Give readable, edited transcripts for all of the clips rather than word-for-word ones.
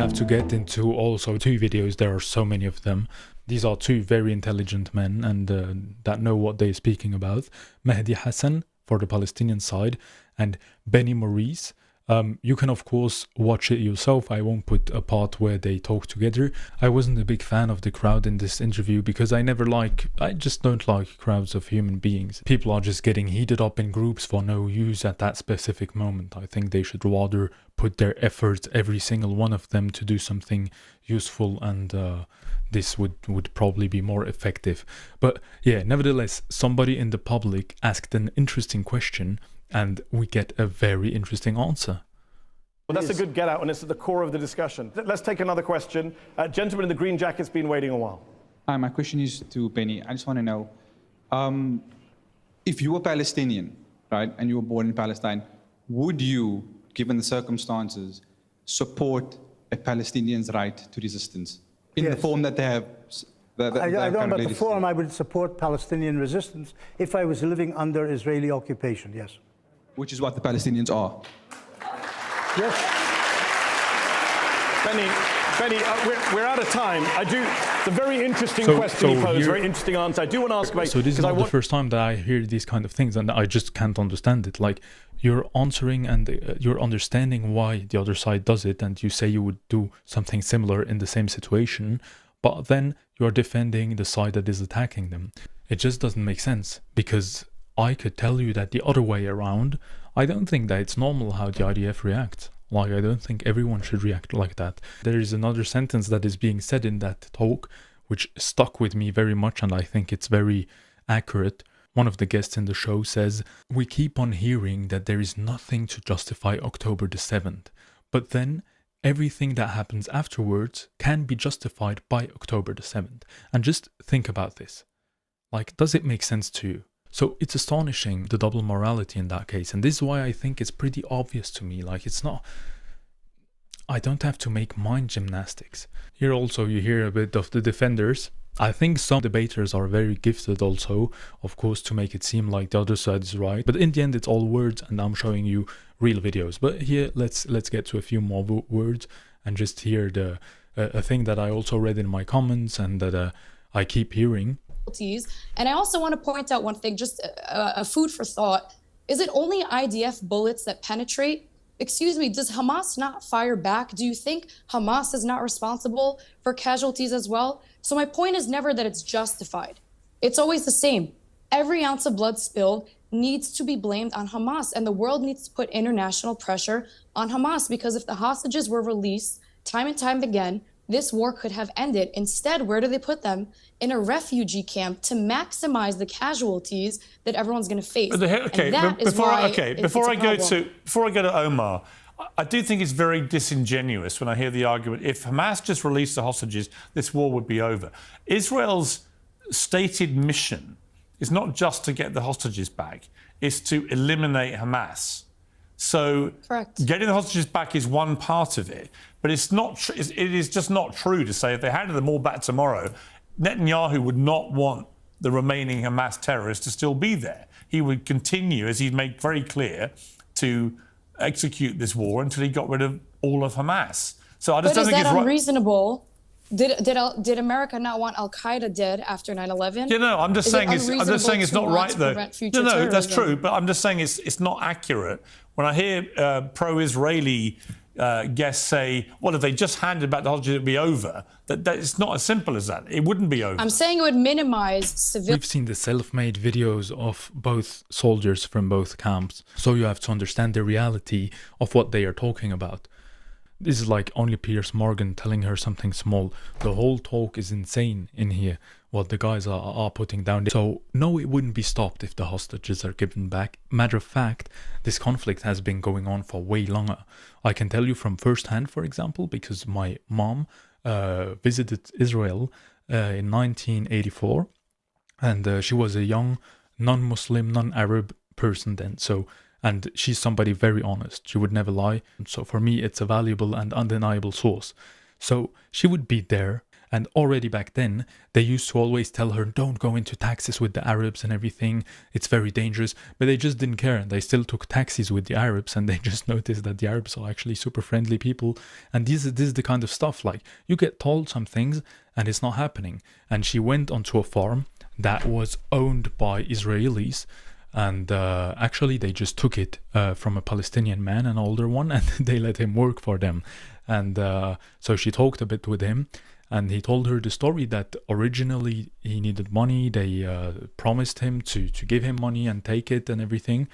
have to get into also two videos. There are so many of them. These are two very intelligent men and that know what they're speaking about. Mehdi Hassan for the Palestinian side and Benny Maurice. You can of course watch it yourself. I won't put a part where they talk together. I wasn't a big fan of the crowd in this interview because I just don't like crowds of human beings. People are just getting heated up in groups for no use at that specific moment. I think they should rather put their efforts, every single one of them, to do something useful, and this would probably be more effective. But yeah, nevertheless, somebody in the public asked an interesting question and we get a very interesting answer. Well, that's a good get out, and it's at the core of the discussion. Let's take another question. Gentleman in the green jacket's been waiting a while. Hi, my question is to Benny. I just want to know, if you were Palestinian, right, and you were born in Palestine, would you, given the circumstances, support a Palestinian's right to resistance in the form that they have? I don't know about the form. I would support Palestinian resistance if I was living under Israeli occupation, yes. Which is what the Palestinians are. Yes. Benny, we're out of time. It's a very interesting question you posed, very interesting answer. I do want to ask about... So this is not the first time that I hear these kind of things, and I just can't understand it. Like, you're answering and you're understanding why the other side does it, and you say you would do something similar in the same situation, but then you're defending the side that is attacking them. It just doesn't make sense, because I could tell you that the other way around, I don't think that it's normal how the IDF reacts. Like, I don't think everyone should react like that. There is another sentence that is being said in that talk, which stuck with me very much, and I think it's very accurate. One of the guests in the show says, "We keep on hearing that there is nothing to justify October the 7th, but then everything that happens afterwards can be justified by October the 7th. And just think about this. Like, does it make sense to you? So it's astonishing, the double morality in that case. And this is why I think it's pretty obvious to me. Like, it's not... I don't have to make mind gymnastics. Here also you hear a bit of the defenders. I think some debaters are very gifted also, of course, to make it seem like the other side is right. But in the end, it's all words, and I'm showing you real videos. But here, let's get to a few more words and just hear a thing that I also read in my comments and that I keep hearing. And I also want to point out one thing, just a food for thought. Is it only IDF bullets that penetrate? Excuse me, does Hamas not fire back? Do you think Hamas is not responsible for casualties as well? So my point is never that it's justified. It's always the same. Every ounce of blood spilled needs to be blamed on Hamas, and the world needs to put international pressure on Hamas, because if the hostages were released time and time again, this war could have ended. Instead, where do they put them? In a refugee camp to maximize the casualties that everyone's going to face. Before I go to Omar, I do think it's very disingenuous when I hear the argument, if Hamas just released the hostages, this war would be over. Israel's stated mission is not just to get the hostages back, it's to eliminate Hamas. So getting the hostages back is one part of it, but it's not. It is just not true to say if they handed them all back tomorrow, Netanyahu would not want the remaining Hamas terrorists to still be there. He would continue, as he made very clear, to execute this war until he got rid of all of Hamas. So I just don't think it's right. But is that unreasonable? Did America not want Al Qaeda dead after 9/11? You know, I'm just saying it's not right though. No, that's true, but I'm just saying it's not accurate. When I hear pro-Israeli guests say, well, if they just handed back the hostages, it'd be over. That it's not as simple as that. It wouldn't be over. I'm saying it would minimize civil. We've seen the self-made videos of both soldiers from both camps, so you have to understand the reality of what they are talking about. This is like only Piers Morgan telling her something small. The whole talk is insane in here, what the guys are putting down. So no, it wouldn't be stopped if the hostages are given back. Matter of fact, this conflict has been going on for way longer. I can tell you from first hand, for example, because my mom visited Israel in 1984, and she was a young non-Muslim, non-Arab person then. And she's somebody very honest. She would never lie. So for me, it's a valuable and undeniable source. So she would be there. And already back then, they used to always tell her, don't go into taxis with the Arabs and everything. It's very dangerous. But they just didn't care. And they still took taxis with the Arabs. And they just noticed that the Arabs are actually super friendly people. And this is the kind of stuff, like, you get told some things and it's not happening. And she went onto a farm that was owned by Israelis. And actually, they just took it from a Palestinian man, an older one, and they let him work for them. And so she talked a bit with him. And he told her the story that originally he needed money. They promised him to give him money and take it and everything.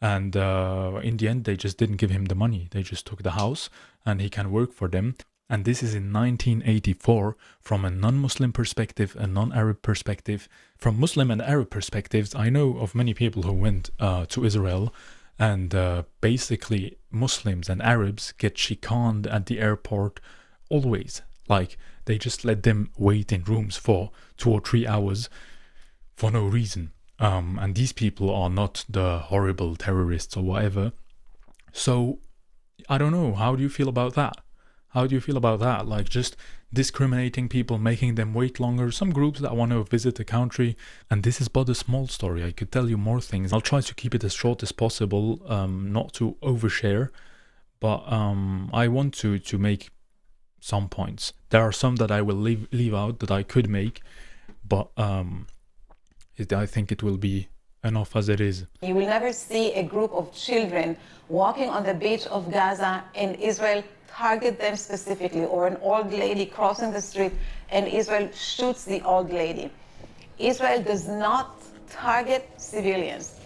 And in the end, they just didn't give him the money. They just took the house and he can work for them. And this is in 1984 from a non-Muslim perspective, a non-Arab perspective. From Muslim and Arab perspectives, I know of many people who went to Israel. And basically, Muslims and Arabs get chicaned at the airport always. Like, they just let them wait in rooms for 2 or 3 hours for no reason. And these people are not the horrible terrorists or whatever. So, I don't know. How do you feel about that? How do you feel about that? Like, just discriminating people, making them wait longer. Some groups that want to visit a country. And this is but a small story. I could tell you more things. I'll try to keep it as short as possible, not to overshare. But I want to make some points. There are some that I will leave out that I could make, but I think it will be enough as it is. You will never see a group of children walking on the beach of Gaza and Israel target them specifically, or an old lady crossing the street and Israel shoots the old lady. Israel does not target civilians.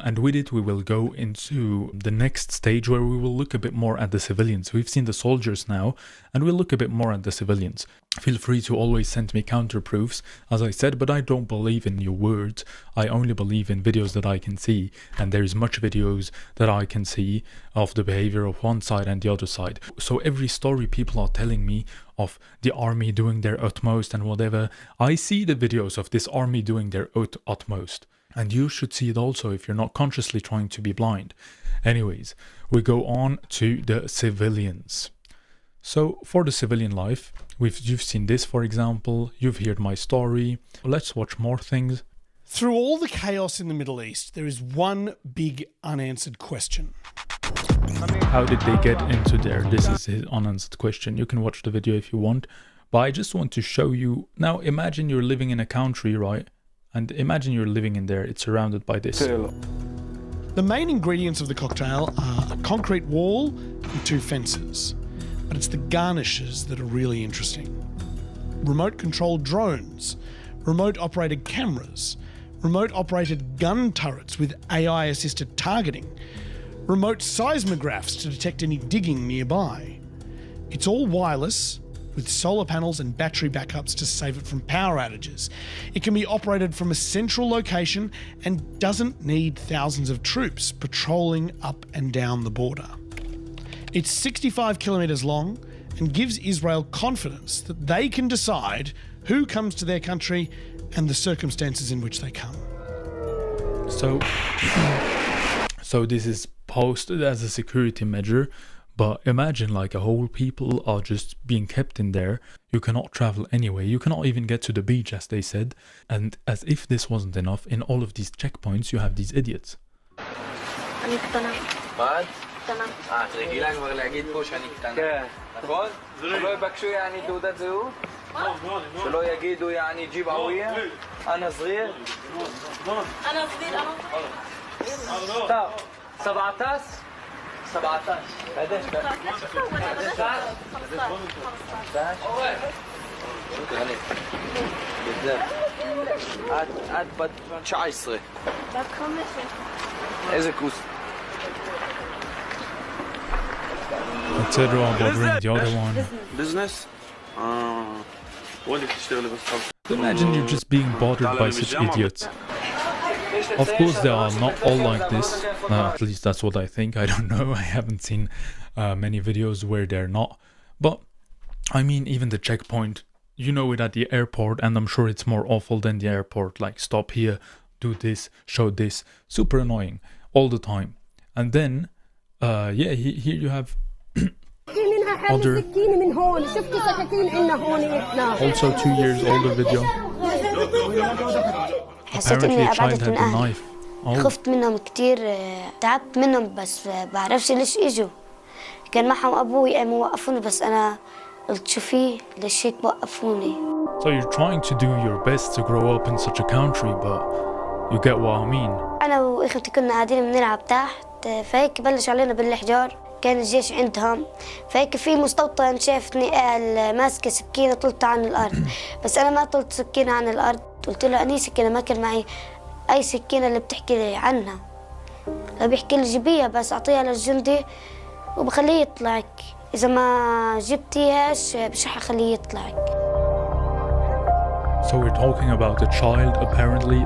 And with it, we will go into the next stage where we will look a bit more at the civilians. We've seen the soldiers now, and we'll look a bit more at the civilians. Feel free to always send me counter proofs, as I said, but I don't believe in your words. I only believe in videos that I can see, and there's much videos that I can see of the behavior of one side and the other side. So every story people are telling me of the army doing their utmost and whatever, I see the videos of this army doing their utmost. And you should see it also if you're not consciously trying to be blind. Anyways, we go on to the civilians. So for the civilian life, you've seen this, for example. You've heard my story. Let's watch more things. Through all the chaos in the Middle East, there is one big unanswered question. How did they get into there? This is his unanswered question. You can watch the video if you want. But I just want to show you. Now imagine you're living in a country, right? And imagine you're living in there, it's surrounded by this. The main ingredients of the cocktail are a concrete wall and 2 fences. But it's the garnishes that are really interesting. Remote-controlled drones, remote-operated cameras, remote-operated gun turrets with AI-assisted targeting, remote seismographs to detect any digging nearby. It's all wireless, with solar panels and battery backups to save it from power outages. It can be operated from a central location and doesn't need thousands of troops patrolling up and down the border. It's 65 kilometres long and gives Israel confidence that they can decide who comes to their country and the circumstances in which they come. So this is posted as a security measure. But imagine like a whole people are just being kept in there. You cannot travel anyway. You cannot even get to the beach, as they said. And as if this wasn't enough, in all of these checkpoints, you have these idiots. Etc. bothering the other one. Business? Imagine you're just being bothered by such idiots. Of course, they are not all like this. At least that's what I think. I don't know. I haven't seen many videos where they're not. But, I mean, even the checkpoint, you know it at the airport, and I'm sure it's more awful than the airport. Like, stop here, do this, show this. Super annoying all the time. And then, yeah, here you have other, also 2 years older video. Apparently a child had a knife. خفت منهم كتير تعبت منهم بس بعرفش ليش اجوا كان معهم ابوي قاموا وقفوني بس انا قلت شو في ليش هيك وقفوني. So you're trying to do your best to grow up in such a country, but you get what I mean. انا واخوتي كنا قاعدين بنلعب تحت فهيك بلش علينا بالحجار كان الجيش عندهم فهيك في مستوطن شافني قال ماسكه سكينه طلت عن الارض بس انا ما طلت سكينه عن الارض قلت له اني سكينه ما كان معي اي سكينه اللي بتحكي لي عنها لا بيحكي لي جيبيها بس اعطيها للجندي وبخليه يطلعك اذا ما جبتيهاش مش رح اخليه يطلعك. So we're talking about a child apparently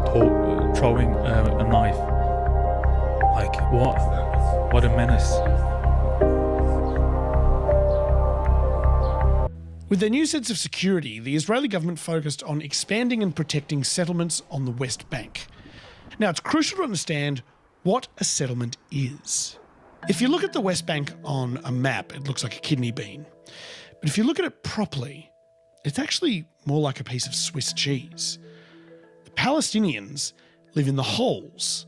throwing a knife. Like what? What a menace. With their new sense of security, the Israeli government focused on expanding and protecting settlements on the West Bank. Now, it's crucial to understand what a settlement is. If you look at the West Bank on a map, it looks like a kidney bean. But if you look at it properly, it's actually more like a piece of Swiss cheese. The Palestinians live in the holes.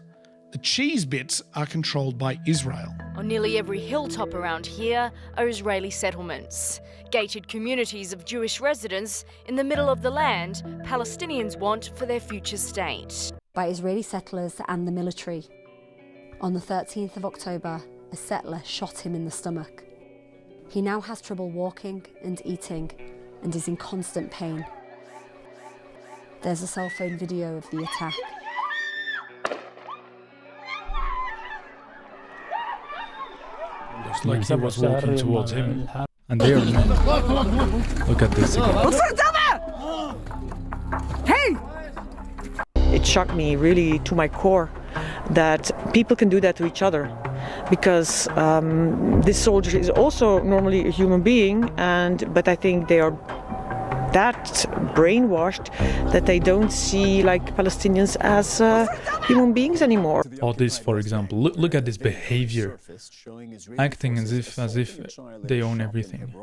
The cheese bits are controlled by Israel. On nearly every hilltop around here are Israeli settlements. Gated communities of Jewish residents in the middle of the land Palestinians want for their future state. By Israeli settlers and the military. On the 13th of October, a settler shot him in the stomach. He now has trouble walking and eating and is in constant pain. There's a cell phone video of the attack. Looks like he was walking towards him. And they are men. Look at this again. Hey! It shocked me really to my core that people can do that to each other. Because this soldier is also normally a human being, but I think they are that brainwashed that they don't see like Palestinians as human beings anymore. Or this, for example, look at this behavior, acting as if they own everything.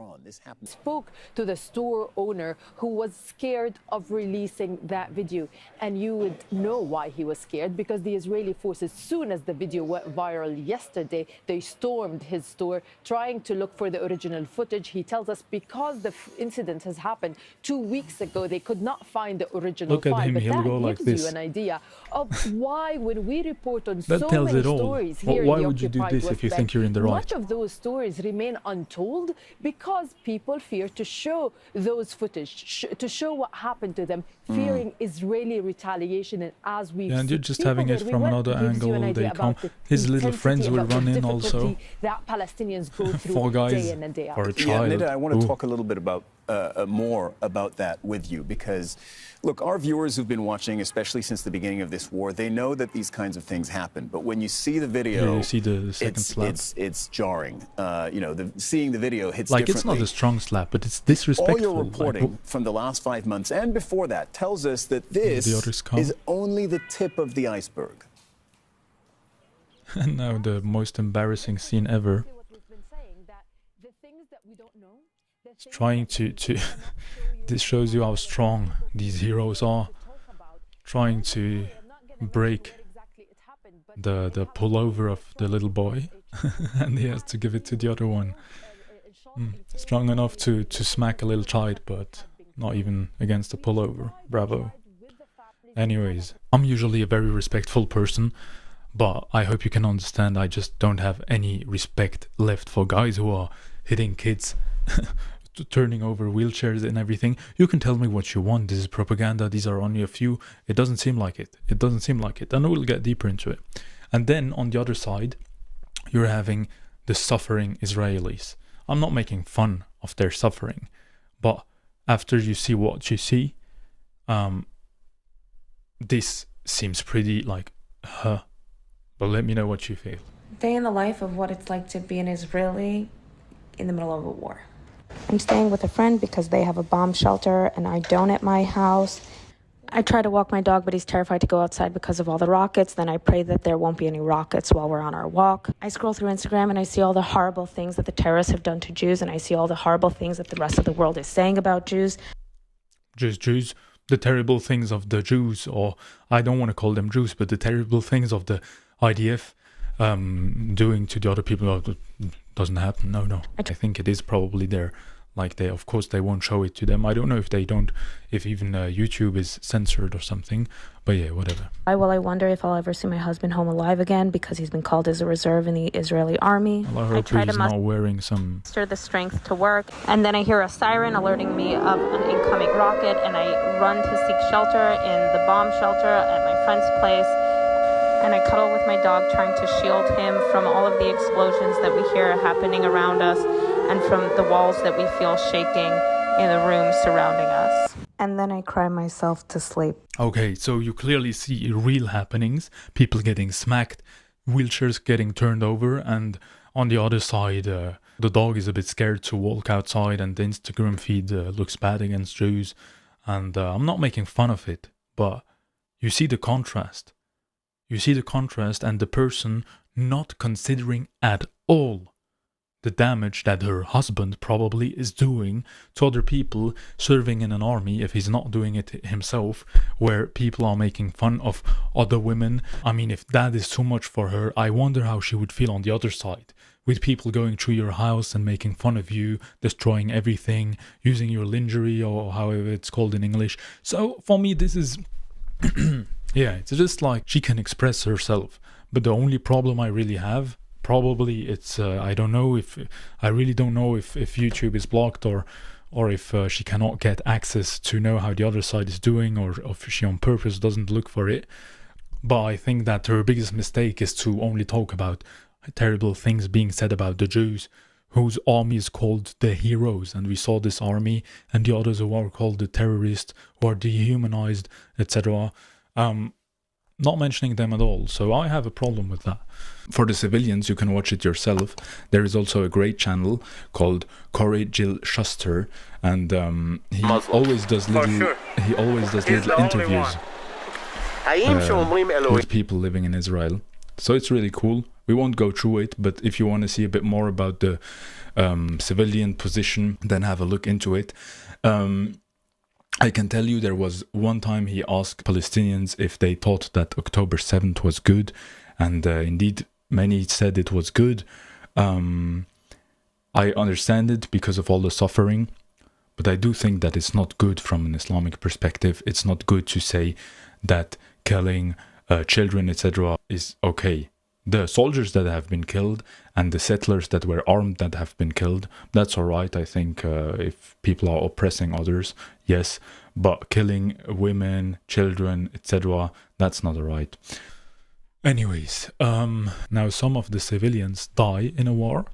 Spoke to the store owner who was scared of releasing that video, and you would know why he was scared because the Israeli forces, as soon as the video went viral yesterday, they stormed his store trying to look for the original footage. He tells us because the incident has happened 2 weeks ago, they could not find the original Look at file. him, but he'll that go gives like this. you an idea of why when we report on That so tells many it all. stories here Why in the would you do occupied this if West you Bank, think you're in the right? much of those stories remain untold because people fear to show those footage, to show what happened to them, fearing Israeli retaliation. And as we've Yeah, and you're just having it from another angle. They come. His little friends will run in also. That Palestinians go through Four guys day in and day out. for a child. Nida, I want to talk a little bit about more about that with you because, look, our viewers who've been watching, especially since the beginning of this war, they know that these kinds of things happen. But when you see the video, yeah, you see the second slap. It's jarring. Seeing the video hits like differently. It's not a strong slap, but it's disrespectful. All your reporting from the last 5 months and before that tells us that this is only the tip of the iceberg. And now the most embarrassing scene ever. Trying to this shows you how strong these heroes are, trying to break the pullover of the little boy and he has to give it to the other one. Strong enough to smack a little child, but not even against the pullover. Bravo. Anyways, I'm usually a very respectful person, but I hope you can understand I just don't have any respect left for guys who are hitting kids, turning over wheelchairs and everything. You can tell me what you want. This is propaganda. These are only a few. It doesn't seem like it. It doesn't seem like it. And we'll get deeper into it. And then on the other side, you're having the suffering Israelis. I'm not making fun of their suffering, but after you see what you see, this seems pretty like But let me know what you feel. Day in the life of what it's like to be an Israeli in the middle of a war. I'm staying with a friend because they have a bomb shelter and I don't at my house. I try to walk my dog, but he's terrified to go outside because of all the rockets. Then I pray that there won't be any rockets while we're on our walk. I scroll through Instagram and I see all the horrible things that the terrorists have done to Jews, and I see all the horrible things that the rest of the world is saying about Jews. Jews. The terrible things of the Jews, or I don't want to call them Jews, but the terrible things of the IDF doing to the other people, doesn't happen. No. I think it is probably there. Like of course they won't show it to them. I don't know if even YouTube is censored or something. But yeah, whatever. I wonder if I'll ever see my husband home alive again because he's been called as a reserve in the Israeli army. Well, I hope he's not wearing some... muster the strength to work. And then I hear a siren alerting me of an incoming rocket, and I run to seek shelter in the bomb shelter at my friend's place. And I cuddle with my dog, trying to shield him from all of the explosions that we hear happening around us and from the walls that we feel shaking in the room surrounding us. And then I cry myself to sleep. Okay, so you clearly see real happenings, people getting smacked, wheelchairs getting turned over, and on the other side, the dog is a bit scared to walk outside, and the Instagram feed looks bad against Jews. And I'm not making fun of it, but you see the contrast. You see the contrast, and the person not considering at all the damage that her husband probably is doing to other people serving in an army, if he's not doing it himself, where people are making fun of other women. I mean, if that is too much for her, I wonder how she would feel on the other side, with people going through your house and making fun of you, destroying everything, using your lingerie, or however it's called in English. So for me, this is... yeah, it's just like she can express herself. But the only problem I really have, probably it's, I really don't know if YouTube is blocked, or if she cannot get access to know how the other side is doing, or if she on purpose doesn't look for it. But I think that her biggest mistake is to only talk about terrible things being said about the Jews, whose army is called the heroes, and we saw this army and the others who are called the terrorists, who are dehumanized, etc. Not mentioning them at all, so I have a problem with that. For the civilians, you can watch it yourself. There is also a great channel called Corey Jill Shuster, and he always does little interviews with people living in Israel. So it's really cool. We won't go through it, but if you want to see a bit more about the civilian position, then have a look into it. I can tell you there was one time he asked Palestinians if they thought that October 7th was good, and indeed many said it was good. I understand it because of all the suffering, but I do think that it's not good from an Islamic perspective. It's not good to say that killing children, etc. is okay. The soldiers that have been killed and the settlers that were armed that have been killed, that's all right. I think if people are oppressing others, yes, but killing women, children, etc., that's not all right. Anyways, now some of the civilians die in a war.